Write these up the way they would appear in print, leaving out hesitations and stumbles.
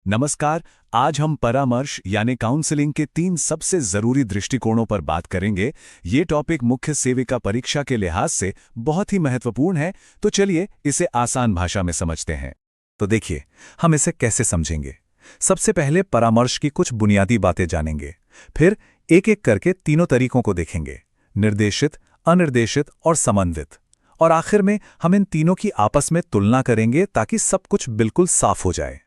नमस्कार। आज हम परामर्श यानी काउंसलिंग के 3 सबसे जरूरी दृष्टिकोणों पर बात करेंगे। ये टॉपिक मुख्य सेविका परीक्षा के लिहाज से बहुत ही महत्वपूर्ण है, तो चलिए इसे आसान भाषा में समझते हैं। तो देखिए, हम इसे कैसे समझेंगे। सबसे पहले परामर्श की कुछ बुनियादी बातें जानेंगे, फिर एक एक करके तीनों तरीकों को देखेंगे: निर्देशित, अनिर्देशित और समन्वित। और आखिर में हम इन तीनों की आपस में तुलना करेंगे ताकि सब कुछ बिल्कुल साफ हो जाए।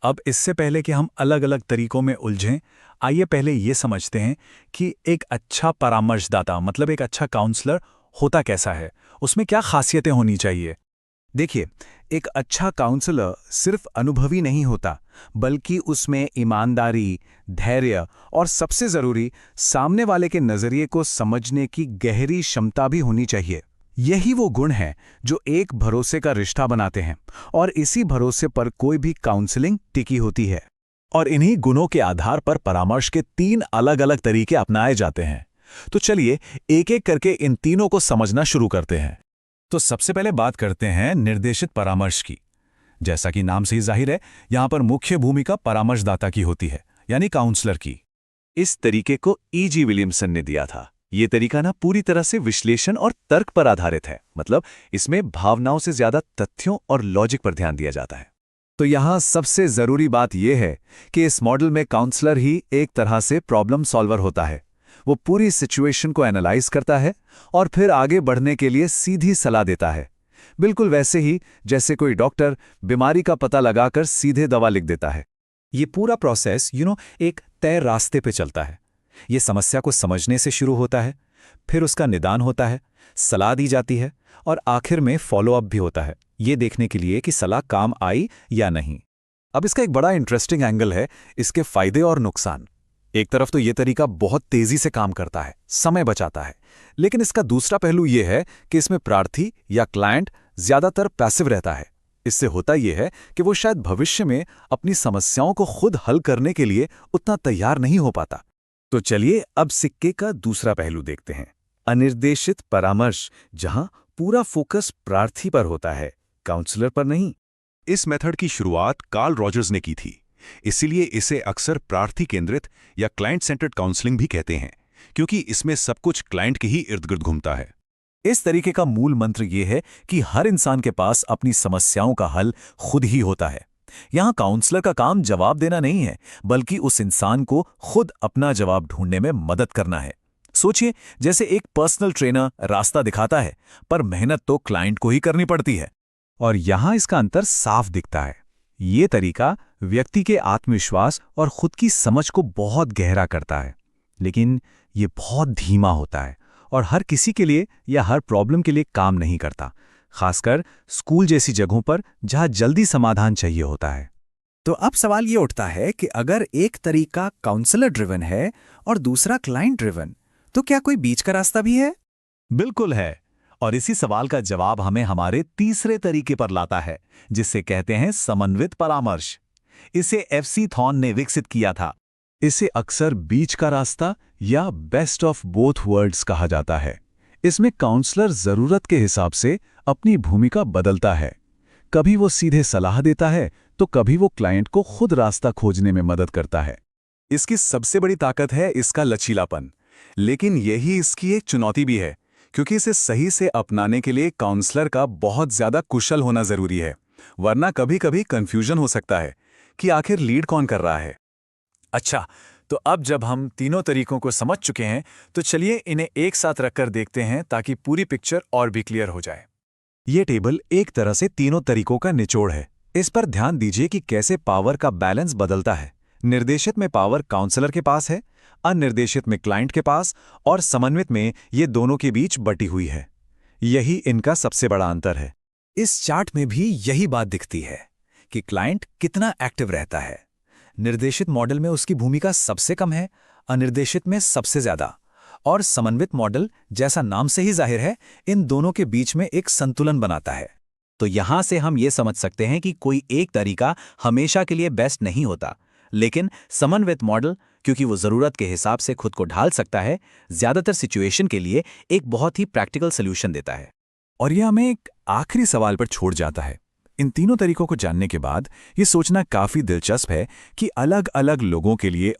अब इससे पहले कि हम अलग अलग तरीकों में उलझें, आइए पहले ये समझते हैं कि एक अच्छा परामर्शदाता मतलब एक अच्छा काउंसलर होता कैसा है, उसमें क्या खासियतें होनी चाहिए। देखिए, एक अच्छा काउंसलर सिर्फ अनुभवी नहीं होता, बल्कि उसमें ईमानदारी, धैर्य और सबसे ज़रूरी, सामने वाले के नज़रिए को समझने की गहरी क्षमता भी होनी चाहिए। यही वो गुण हैं जो एक भरोसे का रिश्ता बनाते हैं, और इसी भरोसे पर कोई भी काउंसलिंग टिकी होती है। और इन्हीं गुणों के आधार पर परामर्श के 3 अलग-अलग तरीके अपनाए जाते हैं। तो चलिए एक एक करके इन तीनों को समझना शुरू करते हैं। तो सबसे पहले बात करते हैं निर्देशित परामर्श की। जैसा कि नाम से ही जाहिर है, यहां पर मुख्य भूमिका परामर्शदाता की होती है, यानी काउंसलर की। इस तरीके को E.G. विलियमसन ने दिया था। ये तरीका ना पूरी तरह से विश्लेषण और तर्क पर आधारित है, मतलब इसमें भावनाओं से ज्यादा तथ्यों और लॉजिक पर ध्यान दिया जाता है। तो यहाँ सबसे जरूरी बात यह है कि इस मॉडल में काउंसलर ही एक तरह से प्रॉब्लम सॉल्वर होता है। वो पूरी सिचुएशन को एनालाइज करता है और फिर आगे बढ़ने के लिए सीधी सलाह देता है, बिल्कुल वैसे ही जैसे कोई डॉक्टर बीमारी का पता लगाकर सीधे दवा लिख देता है। ये पूरा प्रोसेस एक तय रास्ते पे चलता है। ये समस्या को समझने से शुरू होता है, फिर उसका निदान होता है, सलाह दी जाती है और आखिर में फॉलोअप भी होता है, ये देखने के लिए कि सलाह काम आई या नहीं। अब इसका एक बड़ा इंटरेस्टिंग एंगल है इसके फायदे और नुकसान। एक तरफ तो ये तरीका बहुत तेजी से काम करता है, समय बचाता है, लेकिन इसका दूसरा पहलू ये है कि इसमें प्रार्थी या क्लाइंट ज्यादातर पैसिव रहता है। इससे होता यह है कि वो शायद भविष्य में अपनी समस्याओं को खुद हल करने के लिए उतना तैयार नहीं हो पाता। तो चलिए अब सिक्के का दूसरा पहलू देखते हैं, अनिर्देशित परामर्श, जहां पूरा फोकस प्रार्थी पर होता है, काउंसलर पर नहीं। इस मेथड की शुरुआत कार्ल रॉजर्स ने की थी, इसीलिए इसे अक्सर प्रार्थी केंद्रित या क्लाइंट सेंटर्ड काउंसलिंग भी कहते हैं, क्योंकि इसमें सब कुछ क्लाइंट के ही इर्द गिर्द घूमता है। इस तरीके का मूल मंत्र यह है कि हर इंसान के पास अपनी समस्याओं का हल खुद ही होता है। यहां काउंसलर का काम जवाब देना नहीं है, बल्कि उस इंसान को खुद अपना जवाब ढूंढने में मदद करना है। सोचिए, जैसे एक पर्सनल ट्रेनर रास्ता दिखाता है, पर मेहनत तो क्लाइंट को ही करनी पड़ती है। और यहां इसका अंतर साफ दिखता है। ये तरीका व्यक्ति के आत्मविश्वास और खुद की समझ को बहुत गहरा करता है, लेकिन ये बहुत धीमा होता है और हर किसी के लिए या हर प्रॉब्लम के लिए काम नहीं करता, खासकर स्कूल जैसी जगहों पर जहां जल्दी समाधान चाहिए होता है। तो अब सवाल ये उठता है कि अगर एक तरीका काउंसलर ड्रिवन है और दूसरा क्लाइंट ड्रिवन, तो क्या कोई बीच का रास्ता भी है? बिल्कुल है, और इसी सवाल का जवाब हमें हमारे तीसरे तरीके पर लाता है, जिसे कहते हैं समन्वित परामर्श। इसे FC थॉर्न ने विकसित किया था। इसे अक्सर बीच का रास्ता या बेस्ट ऑफ बोथ वर्ल्ड्स कहा जाता है। इसमें काउंसलर जरूरत के हिसाब से अपनी भूमिका बदलता है। कभी वो सीधे सलाह देता है, तो कभी वो क्लाइंट को खुद रास्ता खोजने में मदद करता है। इसकी सबसे बड़ी ताकत है इसका लचीलापन, लेकिन यही इसकी एक चुनौती भी है, क्योंकि इसे सही से अपनाने के लिए काउंसलर का बहुत ज्यादा कुशल होना जरूरी है, वरना कभी कभी कंफ्यूजन हो सकता है कि आखिर लीड कौन कर रहा है। अच्छा, तो अब जब हम तीनों तरीकों को समझ चुके हैं, तो चलिए इन्हें एक साथ रखकर देखते हैं ताकि पूरी पिक्चर और भी क्लियर हो जाए। ये टेबल एक तरह से तीनों तरीकों का निचोड़ है। इस पर ध्यान दीजिए कि कैसे पावर का बैलेंस बदलता है। निर्देशित में पावर काउंसलर के पास है, अनिर्देशित में क्लाइंट के पास, और समन्वित में ये दोनों के बीच बटी हुई है। यही इनका सबसे बड़ा अंतर है। इस चार्ट में भी यही बात दिखती है कि क्लाइंट कितना एक्टिव रहता है। निर्देशित मॉडल में उसकी भूमिका सबसे कम है, अनिर्देशित में सबसे ज्यादा। और समन्वित मॉडल, जैसा नाम से ही जाहिर है, इन दोनों के बीच में एक संतुलन बनाता है। तो यहां से हम ये समझ सकते हैं कि कोई एक तरीका हमेशा के लिए बेस्ट नहीं होता, लेकिन समन्वित मॉडल, क्योंकि वो जरूरत के हिसाब से खुद को ढाल सकता है, ज्यादातर सिचुएशन के लिए एक बहुत ही प्रैक्टिकल सोल्यूशन देता है। और यह हमें एक आखिरी सवाल पर छोड़ जाता है। इन तीनों तरीकों को जानने के बाद ये सोचना काफी दिलचस्प है कि अलग-अलग लोगों के लिए